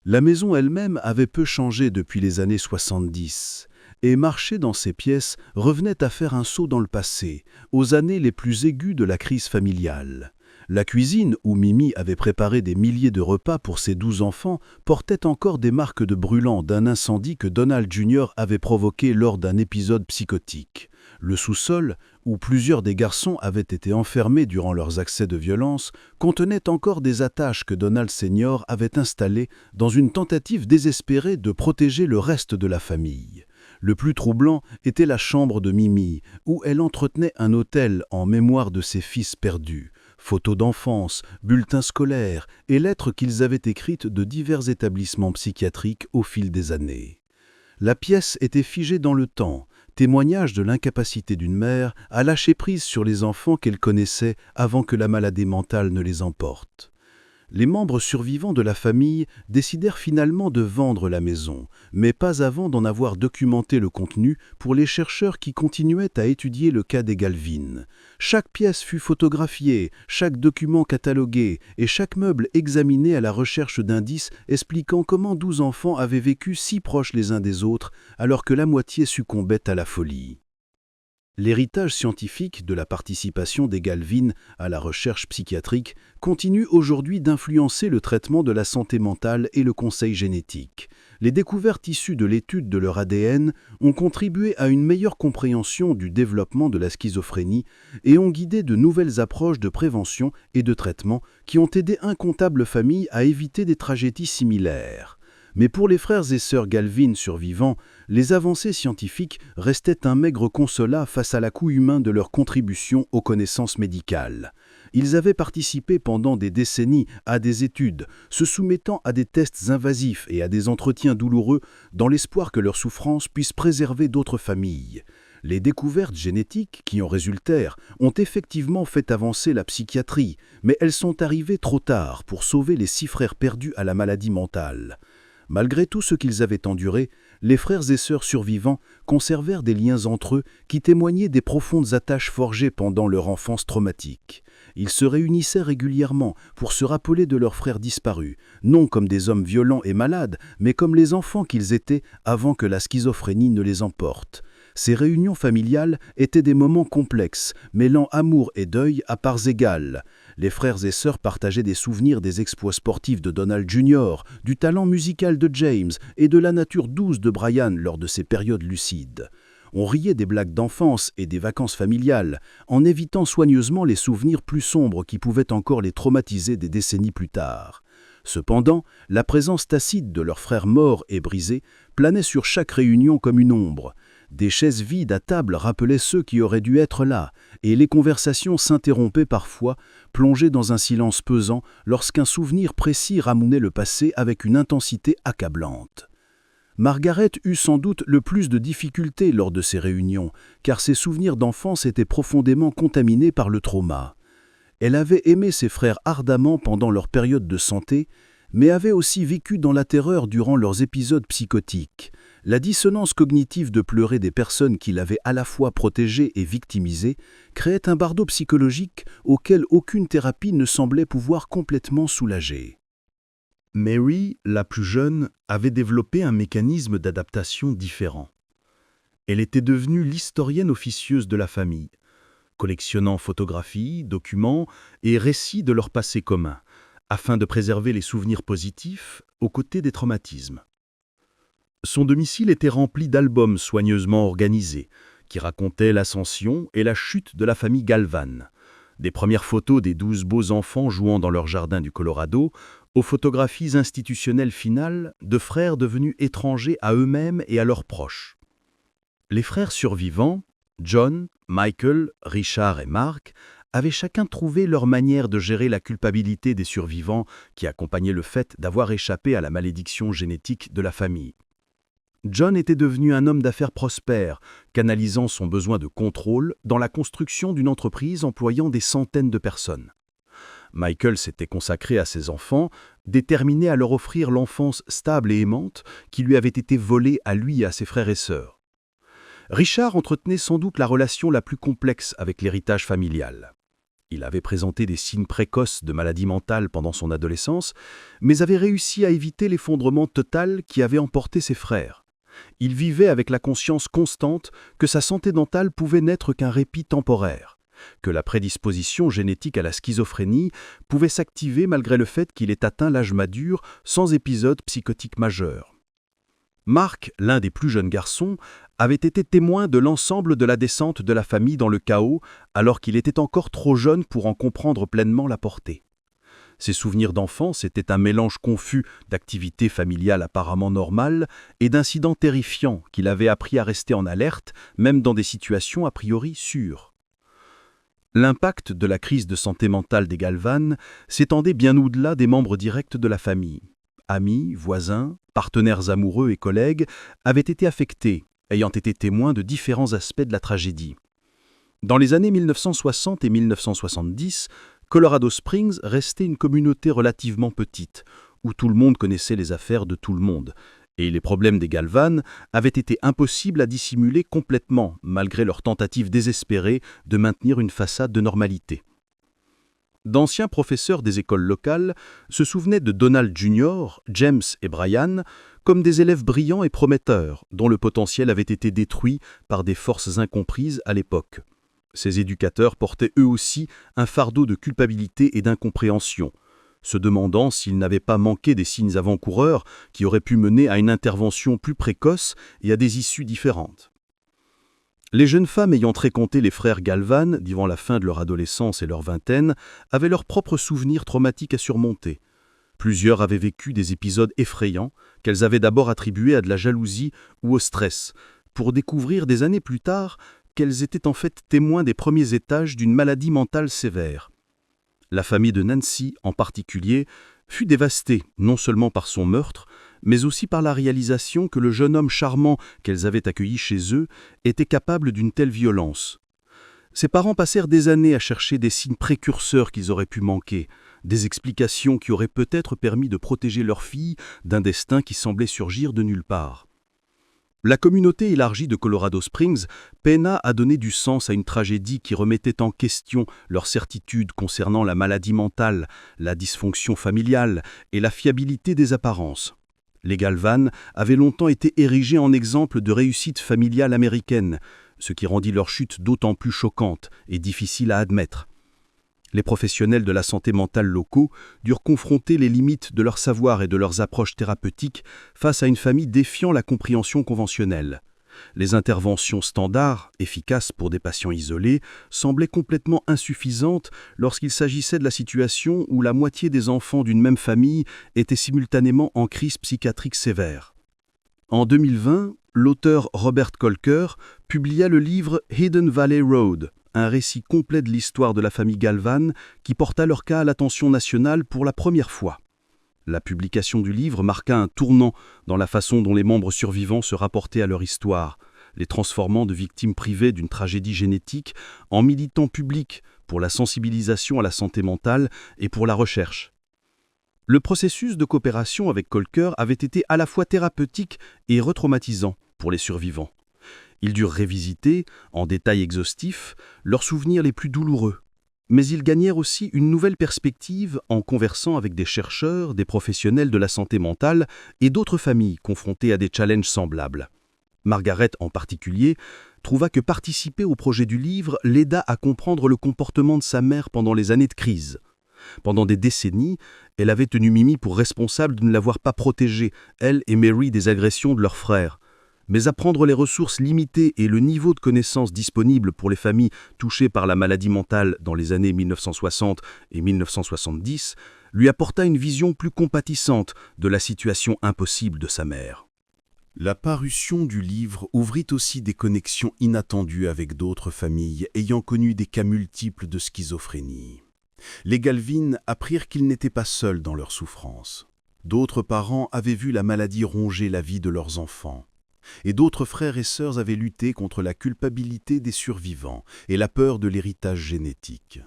La maison elle-même avait peu changé depuis les années 70 et marcher dans ses pièces revenait à faire un saut dans le passé, aux années les plus aiguës de la crise familiale. La cuisine, où Mimi avait préparé des milliers de repas pour ses 12 enfants, portait encore des marques de brûlant d'un incendie que Donald Jr. avait provoqué lors d'un épisode psychotique. Le sous-sol, où plusieurs des garçons avaient été enfermés durant leurs accès de violence, contenait encore des attaches que Donald Senior avait installées dans une tentative désespérée de protéger le reste de la famille.
Le plus troublant était la chambre de Mimi, où elle entretenait un autel en mémoire de ses fils perdus. Photos d'enfance, bulletins scolaires et lettres qu'ils avaient écrites de divers établissements psychiatriques au fil des années. La pièce était figée dans le temps, témoignage de l'incapacité d'une mère à lâcher prise sur les enfants qu'elle connaissait avant que la maladie mentale ne les emporte. Les membres survivants de la famille décidèrent finalement de vendre la maison, mais pas avant d'en avoir documenté le contenu pour les chercheurs qui continuaient à étudier le cas des Galvin. Chaque pièce fut photographiée, chaque document catalogué et chaque meuble examiné à la recherche d'indices expliquant comment 12 enfants avaient vécu si proches les uns des autres alors que la moitié succombait à la folie. L'héritage scientifique de la participation des Galvin à la recherche psychiatrique continue aujourd'hui d'influencer le traitement de la santé mentale et le conseil génétique. Les découvertes issues de l'étude de leur ADN ont contribué à une meilleure compréhension du développement de la schizophrénie et ont guidé de nouvelles approches de prévention et de traitement qui ont aidé incomptables familles à éviter des tragédies similaires. Mais pour les frères et sœurs Galvin survivants, les avancées scientifiques restaient un maigre consolat face à l'acoût humain de leur contribution aux connaissances médicales. Ils avaient participé pendant des décennies à des études, se soumettant à des tests invasifs et à des entretiens douloureux dans l'espoir que leur souffrance puisse préserver d'autres familles. Les découvertes génétiques qui en résultèrent ont effectivement fait avancer la psychiatrie, mais elles sont arrivées trop tard pour sauver les 6 frères perdus à la maladie mentale. Malgré tout ce qu'ils avaient enduré, les frères et sœurs survivants conservèrent des liens entre eux qui témoignaient des profondes attaches forgées pendant leur enfance traumatique. Ils se réunissaient régulièrement pour se rappeler de leurs frères disparus, non comme des hommes violents et malades, mais comme les enfants qu'ils étaient avant que la schizophrénie ne les emporte. Ces réunions familiales étaient des moments complexes, mêlant amour et deuil à parts égales. Les frères et sœurs partageaient des souvenirs des exploits sportifs de Donald Jr., du talent musical de James et de la nature douce de Brian lors de ces périodes lucides. On riait des blagues d'enfance et des vacances familiales, en évitant soigneusement les souvenirs plus sombres qui pouvaient encore les traumatiser des décennies plus tard. Cependant, la présence tacite de leurs frères morts et brisés planait sur chaque réunion comme une ombre. Des chaises vides à table rappelaient ceux qui auraient dû être là, et les conversations s'interrompaient parfois, plongées dans un silence pesant lorsqu'un souvenir précis ramenait le passé avec une intensité accablante. Margaret eut sans doute le plus de difficultés lors de ces réunions, car ses souvenirs d'enfance étaient profondément contaminés par le trauma. Elle avait aimé ses frères ardemment pendant leur période de santé, mais avait aussi vécu dans la terreur durant leurs épisodes psychotiques. La dissonance cognitive de pleurer des personnes qui l'avaient à la fois protégée et victimisée créait un bardeau psychologique auquel aucune thérapie ne semblait pouvoir complètement soulager.
Mary, la plus jeune, avait développé un mécanisme d'adaptation différent. Elle était devenue l'historienne officieuse de la famille, collectionnant photographies, documents et récits de leur passé commun, afin de préserver les souvenirs positifs aux côtés des traumatismes. Son domicile était rempli d'albums soigneusement organisés, qui racontaient l'ascension et la chute de la famille Galvan, des premières photos des 12 beaux enfants jouant dans leur jardin du Colorado, aux photographies institutionnelles finales de frères devenus étrangers à eux-mêmes et à leurs proches. Les frères survivants, John, Michael, Richard et Mark, avaient chacun trouvé leur manière de gérer la culpabilité des survivants qui accompagnait le fait d'avoir échappé à la malédiction génétique de la famille. John était devenu un homme d'affaires prospère, canalisant son besoin de contrôle dans la construction d'une entreprise employant des centaines de personnes. Michael s'était consacré à ses enfants, déterminé à leur offrir l'enfance stable et aimante qui lui avait été volée à lui et à ses frères et sœurs. Richard entretenait sans doute la relation la plus complexe avec l'héritage familial. Il avait présenté des signes précoces de maladie mentale pendant son adolescence, mais avait réussi à éviter l'effondrement total qui avait emporté ses frères. Il vivait avec la conscience constante que sa santé mentale pouvait n'être qu'un répit temporaire, que la prédisposition génétique à la schizophrénie pouvait s'activer malgré le fait qu'il ait atteint l'âge mature sans épisode psychotique majeur. Mark, l'un des plus jeunes garçons, avait été témoin de l'ensemble de la descente de la famille dans le chaos alors qu'il était encore trop jeune pour en comprendre pleinement la portée.
Ses souvenirs d'enfance étaient un mélange confus d'activités familiales apparemment normales et d'incidents terrifiants qu'il avait appris à rester en alerte, même dans des situations a priori sûres. L'impact de la crise de santé mentale des Galvan s'étendait bien au-delà des membres directs de la famille. Amis, voisins, partenaires amoureux et collègues avaient été affectés, ayant été témoins de différents aspects de la tragédie. Dans les années 1960 et 1970, Colorado Springs restait une communauté relativement petite, où tout le monde connaissait les affaires de tout le monde, et les problèmes des Galvan avaient été impossibles à dissimuler complètement, malgré leurs tentatives désespérées de maintenir une façade de normalité. D'anciens professeurs des écoles locales se souvenaient de Donald Jr., James et Brian comme des élèves brillants et prometteurs, dont le potentiel avait été détruit par des forces incomprises à l'époque. Ces éducateurs portaient eux aussi un fardeau de culpabilité et d'incompréhension, se demandant s'ils n'avaient pas manqué des signes avant-coureurs qui auraient pu mener à une intervention plus précoce et à des issues différentes. Les jeunes femmes ayant fréquenté les frères Galvan, durant la fin de leur adolescence et leur vingtaine, avaient leurs propres souvenirs traumatiques à surmonter. Plusieurs avaient vécu des épisodes effrayants qu'elles avaient d'abord attribués à de la jalousie ou au stress, pour découvrir des années plus tard qu'elles étaient en fait témoins des premiers étages d'une maladie mentale sévère. La famille de Nancy, en particulier, fut dévastée non seulement par son meurtre, mais aussi par la réalisation que le jeune homme charmant qu'elles avaient accueilli chez eux était capable d'une telle violence. Ses parents passèrent des années à chercher des signes précurseurs qu'ils auraient pu manquer, des explications qui auraient peut-être permis de protéger leur fille d'un destin qui semblait surgir de nulle part. La communauté élargie de Colorado Springs peina à donner du sens à une tragédie qui remettait en question leurs certitudes concernant la maladie mentale, la dysfonction familiale et la fiabilité des apparences. Les Galvan avaient longtemps été érigés en exemple de réussite familiale américaine, ce qui rendit leur chute d'autant plus choquante et difficile à admettre. Les professionnels de la santé mentale locaux durent confronter les limites de leur savoir et de leurs approches thérapeutiques face à une famille défiant la compréhension conventionnelle. Les interventions standards, efficaces pour des patients isolés, semblaient complètement insuffisantes lorsqu'il s'agissait de la situation où la moitié des enfants d'une même famille étaient simultanément en crise psychiatrique sévère. En 2020, l'auteur Robert Kolker publia le livre Hidden Valley Road, un récit complet de l'histoire de la famille Galvan qui porta leur cas à l'attention nationale pour la première fois. La publication du livre marqua un tournant dans la façon dont les membres survivants se rapportaient à leur histoire, les transformant de victimes privées d'une tragédie génétique en militants publics pour la sensibilisation à la santé mentale et pour la recherche. Le processus de coopération avec Kolker avait été à la fois thérapeutique et retraumatisant pour les survivants. Ils durent révisiter, en détail exhaustif, leurs souvenirs les plus douloureux. Mais ils gagnèrent aussi une nouvelle perspective en conversant avec des chercheurs, des professionnels de la santé mentale et d'autres familles confrontées à des challenges semblables. Margaret, en particulier, trouva que participer au projet du livre l'aida à comprendre le comportement de sa mère pendant les années de crise. Pendant des décennies, elle avait tenu Mimi pour responsable de ne l'avoir pas protégée, elle et Mary, des agressions de leurs frères. Mais apprendre les ressources limitées et le niveau de connaissances disponibles pour les familles touchées par la maladie mentale dans les années 1960 et 1970 lui apporta une vision plus compatissante de la situation impossible de sa mère.
La parution du livre ouvrit aussi des connexions inattendues avec d'autres familles ayant connu des cas multiples de schizophrénie. Les Galvin apprirent qu'ils n'étaient pas seuls dans leur souffrance. D'autres parents avaient vu la maladie ronger la vie de leurs enfants. Et d'autres frères et sœurs avaient lutté contre la culpabilité des survivants et la peur de l'héritage génétique.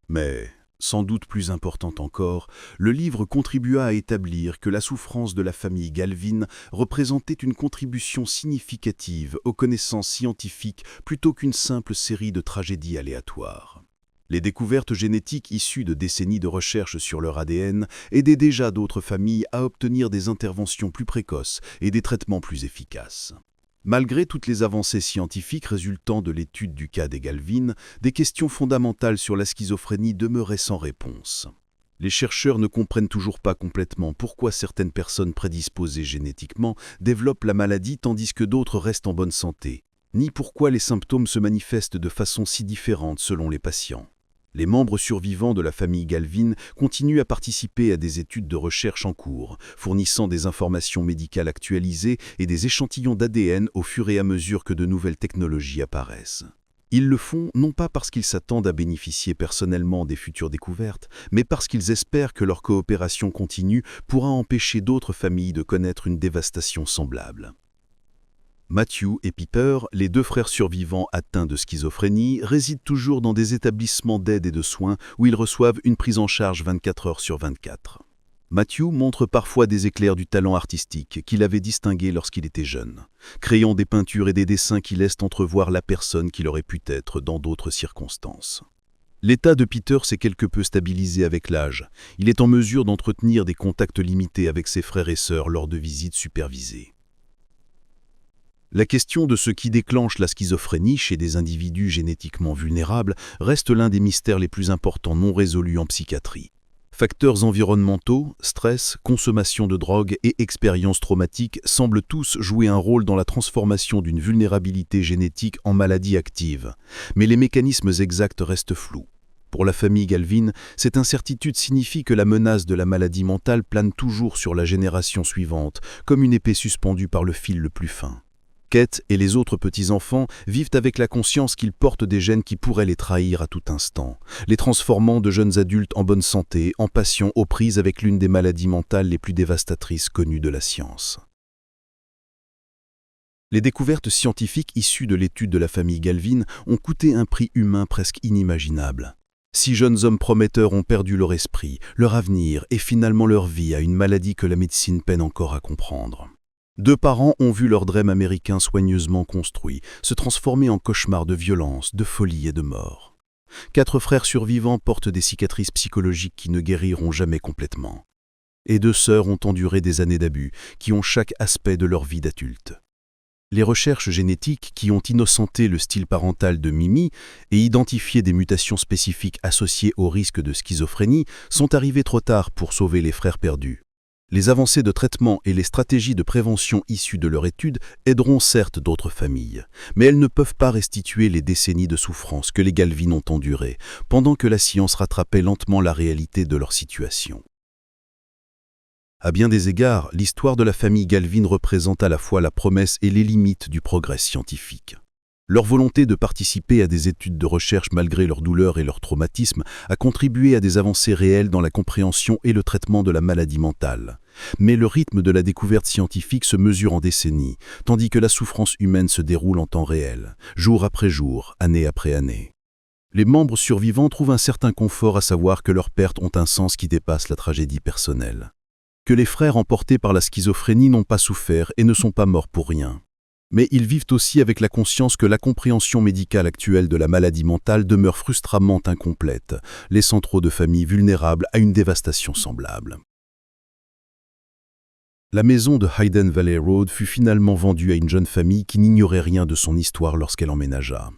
Mais, sans doute plus important encore, le livre contribua à établir que la souffrance de la famille Galvin représentait une contribution significative aux connaissances scientifiques plutôt qu'une simple série de tragédies aléatoires. Les découvertes génétiques issues de décennies de recherche sur leur ADN aidaient déjà d'autres familles à obtenir des interventions plus précoces et des traitements plus efficaces. Malgré toutes les avancées scientifiques résultant de l'étude du cas des Galvin, des questions fondamentales sur la schizophrénie demeuraient sans réponse. Les chercheurs ne comprennent toujours pas complètement pourquoi certaines personnes prédisposées génétiquement développent la maladie tandis que d'autres restent en bonne santé, ni pourquoi les symptômes se manifestent de façon si différente selon les patients.
Les membres survivants de la famille Galvin continuent à participer à des études de recherche en cours, fournissant des informations médicales actualisées et des échantillons d'ADN au fur et à mesure que de nouvelles technologies apparaissent. Ils le font non pas parce qu'ils s'attendent à bénéficier personnellement des futures découvertes, mais parce qu'ils espèrent que leur coopération continue pourra empêcher d'autres familles de connaître une dévastation semblable. Matthew et Piper, les deux frères survivants atteints de schizophrénie, résident toujours dans des établissements d'aide et de soins où ils reçoivent une prise en charge 24 heures sur 24. Matthew montre parfois des éclairs du talent artistique qu'il avait distingué lorsqu'il était jeune, créant des peintures et des dessins qui laissent entrevoir la personne qu'il aurait pu être dans d'autres circonstances. L'état de Peter s'est quelque peu stabilisé avec l'âge. Il est en mesure d'entretenir des contacts limités avec ses frères et sœurs lors de visites supervisées. La question de ce qui déclenche la schizophrénie chez des individus génétiquement vulnérables reste l'un des mystères les plus importants non résolus en psychiatrie. Facteurs environnementaux, stress, consommation de drogue et expériences traumatiques semblent tous jouer un rôle dans la transformation d'une vulnérabilité génétique en maladie active, mais les mécanismes exacts restent flous. Pour la famille Galvin, cette incertitude signifie que la menace de la maladie mentale plane toujours sur la génération suivante, comme une épée suspendue par le fil le plus fin. Kate et les autres petits-enfants vivent avec la conscience qu'ils portent des gènes qui pourraient les trahir à tout instant, les transformant de jeunes adultes en bonne santé, en patients aux prises avec l'une des maladies mentales les plus dévastatrices connues de la science. Les découvertes scientifiques issues de l'étude de la famille Galvin ont coûté un prix humain presque inimaginable. 6 jeunes hommes prometteurs ont perdu leur esprit, leur avenir et finalement leur vie à une maladie que la médecine peine encore à comprendre. 2 parents ont vu leur drame américain soigneusement construit se transformer en cauchemar de violence, de folie et de mort. 4 frères survivants portent des cicatrices psychologiques qui ne guériront jamais complètement. Et 2 sœurs ont enduré des années d'abus qui ont chaque aspect de leur vie d'adulte. Les recherches génétiques qui ont innocenté le style parental de Mimi et identifié des mutations spécifiques associées au risque de schizophrénie sont arrivées trop tard pour sauver les frères perdus. Les avancées de traitement et les stratégies de prévention issues de leur étude aideront certes d'autres familles, mais elles ne peuvent pas restituer les décennies de souffrance que les Galvin ont endurées, pendant que la science rattrapait lentement la réalité de leur situation. À bien des égards, l'histoire de la famille Galvin représente à la fois la promesse et les limites du progrès scientifique. Leur volonté de participer à des études de recherche malgré leur douleur et leur traumatisme a contribué à des avancées réelles dans la compréhension et le traitement de la maladie mentale. Mais le rythme de la découverte scientifique se mesure en décennies, tandis que la souffrance humaine se déroule en temps réel, jour après jour, année après année. Les membres survivants trouvent un certain confort à savoir que leurs pertes ont un sens qui dépasse la tragédie personnelle. Que les frères emportés par la schizophrénie n'ont pas souffert et ne sont pas morts pour rien. Mais ils vivent aussi avec la conscience que la compréhension médicale actuelle de la maladie mentale demeure frustramment incomplète, laissant trop de familles vulnérables à une dévastation semblable. La maison de Hayden Valley Road fut finalement vendue à une jeune famille qui n'ignorait rien de son histoire lorsqu'elle emménagea.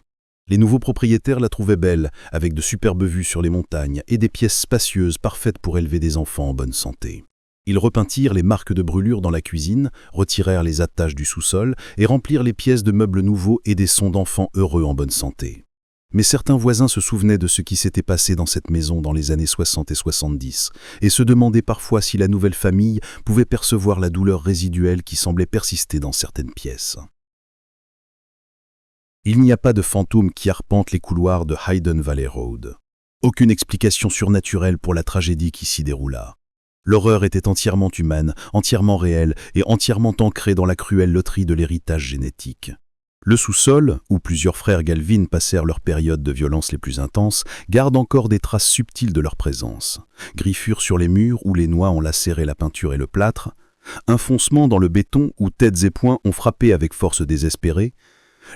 Les nouveaux propriétaires la trouvaient belle, avec de superbes vues sur les montagnes et des pièces spacieuses parfaites pour élever des enfants en bonne santé. Ils repeintirent les marques de brûlure dans la cuisine, retirèrent les attaches du sous-sol et remplirent les pièces de meubles nouveaux et des sons d'enfants heureux en bonne santé. Mais certains voisins se souvenaient de ce qui s'était passé dans cette maison dans les années 60 et 70 et se demandaient parfois si la nouvelle famille pouvait percevoir la douleur résiduelle qui semblait persister dans certaines pièces. Il n'y a pas de fantôme qui arpente les couloirs de Hayden Valley Road. Aucune explication surnaturelle pour la tragédie qui s'y déroula. L'horreur était entièrement humaine, entièrement réelle et entièrement ancrée dans la cruelle loterie de l'héritage génétique. Le sous-sol, où plusieurs frères Galvin passèrent leur période de violence les plus intenses, garde encore des traces subtiles de leur présence. Griffures sur les murs où les noix ont lacéré la peinture et le plâtre, un foncement dans le béton où têtes et poings ont frappé avec force désespérée.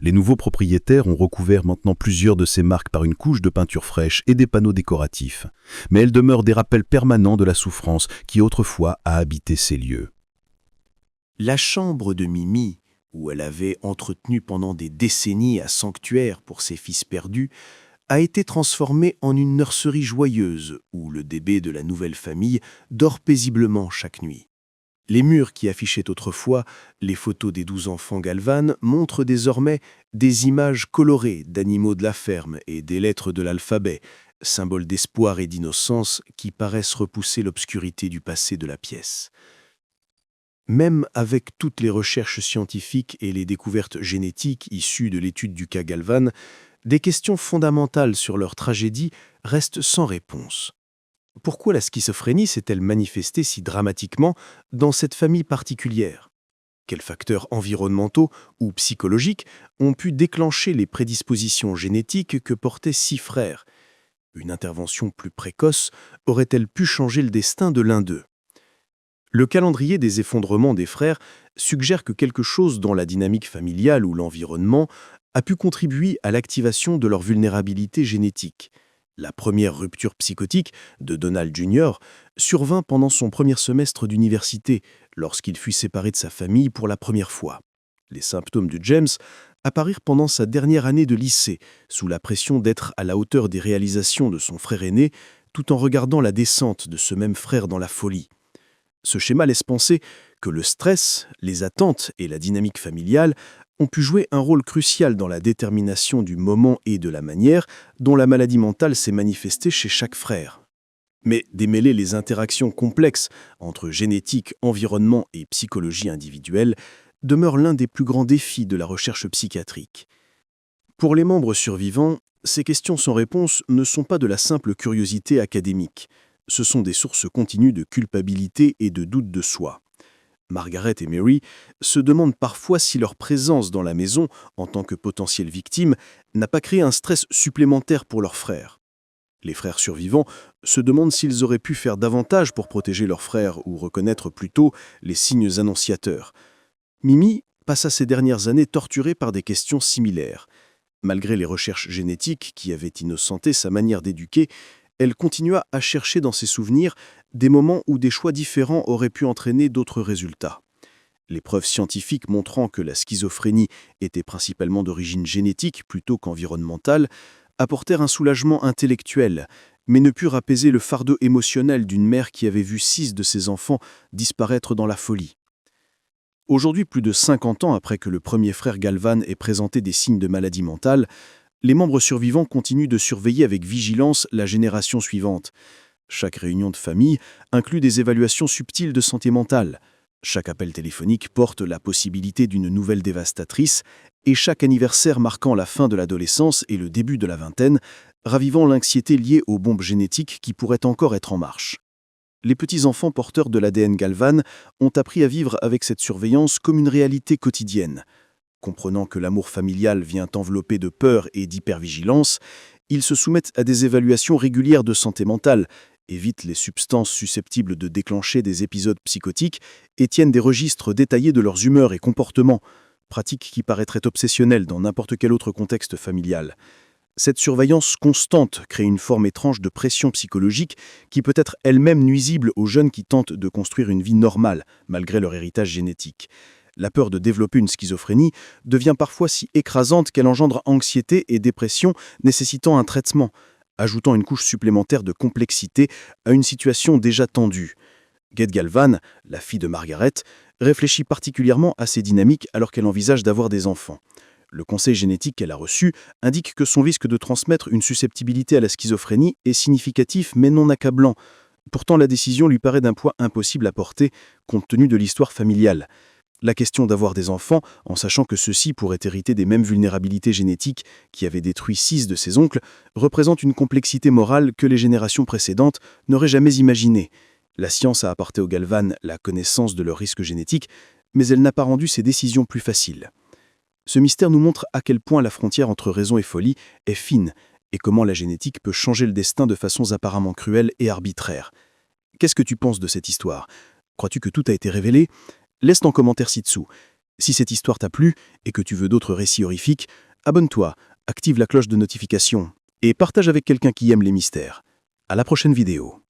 Les nouveaux propriétaires ont recouvert maintenant plusieurs de ces marques par une couche de peinture fraîche et des panneaux décoratifs, mais elles demeurent des rappels permanents de la souffrance qui autrefois a habité ces lieux.
La chambre de Mimi, où elle avait entretenu pendant des décennies un sanctuaire pour ses fils perdus, a été transformée en une nurserie joyeuse où le bébé de la nouvelle famille dort paisiblement chaque nuit. Les murs qui affichaient autrefois les photos des 12 enfants Galvan montrent désormais des images colorées d'animaux de la ferme et des lettres de l'alphabet, symbole d'espoir et d'innocence qui paraissent repousser l'obscurité du passé de la pièce. Même avec toutes les recherches scientifiques et les découvertes génétiques issues de l'étude du cas Galvan, des questions fondamentales sur leur tragédie restent sans réponse. Pourquoi la schizophrénie s'est-elle manifestée si dramatiquement dans cette famille particulière? Quels facteurs environnementaux ou psychologiques ont pu déclencher les prédispositions génétiques que portaient 6 frères? Une intervention plus précoce aurait-elle pu changer le destin de l'un d'eux? Le calendrier des effondrements des frères suggère que quelque chose dans la dynamique familiale ou l'environnement a pu contribuer à l'activation de leur vulnérabilité génétique. La première rupture psychotique de Donald Jr. survint pendant son premier semestre d'université, lorsqu'il fut séparé de sa famille pour la première fois. Les symptômes de James apparurent pendant sa dernière année de lycée, sous la pression d'être à la hauteur des réalisations de son frère aîné, tout en regardant la descente de ce même frère dans la folie. Ce schéma laisse penser que le stress, les attentes et la dynamique familiale ont pu jouer un rôle crucial dans la détermination du moment et de la manière dont la maladie mentale s'est manifestée chez chaque frère. Mais démêler les interactions complexes entre génétique, environnement et psychologie individuelle demeure l'un des plus grands défis de la recherche psychiatrique. Pour les membres survivants, ces questions sans réponse ne sont pas de la simple curiosité académique. Ce sont des sources continues de culpabilité et de doute de soi. Margaret et Mary se demandent parfois si leur présence dans la maison, en tant que potentielles victimes, n'a pas créé un stress supplémentaire pour leurs frères. Les frères survivants se demandent s'ils auraient pu faire davantage pour protéger leurs frères ou reconnaître plus tôt les signes annonciateurs. Mimi passa ces dernières années torturée par des questions similaires. Malgré les recherches génétiques qui avaient innocenté sa manière d'éduquer, elle continua à chercher dans ses souvenirs des moments où des choix différents auraient pu entraîner d'autres résultats. Les preuves scientifiques montrant que la schizophrénie était principalement d'origine génétique plutôt qu'environnementale apportèrent un soulagement intellectuel, mais ne purent apaiser le fardeau émotionnel d'une mère qui avait vu 6 de ses enfants disparaître dans la folie. Aujourd'hui, plus de 50 ans après que le premier frère Galvan ait présenté des signes de maladie mentale, les membres survivants continuent de surveiller avec vigilance la génération suivante. Chaque réunion de famille inclut des évaluations subtiles de santé mentale. Chaque appel téléphonique porte la possibilité d'une nouvelle dévastatrice et chaque anniversaire marquant la fin de l'adolescence et le début de la vingtaine, ravivant l'anxiété liée aux bombes génétiques qui pourraient encore être en marche. Les petits-enfants porteurs de l'ADN Galvan ont appris à vivre avec cette surveillance comme une réalité quotidienne. Comprenant que l'amour familial vient envelopper de peur et d'hypervigilance, ils se soumettent à des évaluations régulières de santé mentale, évitent les substances susceptibles de déclencher des épisodes psychotiques et tiennent des registres détaillés de leurs humeurs et comportements, pratique qui paraîtrait obsessionnelle dans n'importe quel autre contexte familial. Cette surveillance constante crée une forme étrange de pression psychologique qui peut être elle-même nuisible aux jeunes qui tentent de construire une vie normale, malgré leur héritage génétique. La peur de développer une schizophrénie devient parfois si écrasante qu'elle engendre anxiété et dépression nécessitant un traitement, ajoutant une couche supplémentaire de complexité à une situation déjà tendue. Ged Galvan, la fille de Margaret, réfléchit particulièrement à ces dynamiques alors qu'elle envisage d'avoir des enfants. Le conseil génétique qu'elle a reçu indique que son risque de transmettre une susceptibilité à la schizophrénie est significatif mais non accablant. Pourtant, la décision lui paraît d'un poids impossible à porter compte tenu de l'histoire familiale. La question d'avoir des enfants, en sachant que ceux-ci pourraient hériter des mêmes vulnérabilités génétiques qui avaient détruit 6 de ses oncles, représente une complexité morale que les générations précédentes n'auraient jamais imaginée. La science a apporté aux Galvan la connaissance de leurs risques génétiques, mais elle n'a pas rendu ces décisions plus faciles. Ce mystère nous montre à quel point la frontière entre raison et folie est fine, et comment la génétique peut changer le destin de façons apparemment cruelles et arbitraires. Qu'est-ce que tu penses de cette histoire? Crois-tu que tout a été révélé? Laisse ton commentaire ci-dessous. Si cette histoire t'a plu et que tu veux d'autres récits horrifiques, abonne-toi, active la cloche de notification et partage avec quelqu'un qui aime les mystères. À la prochaine vidéo.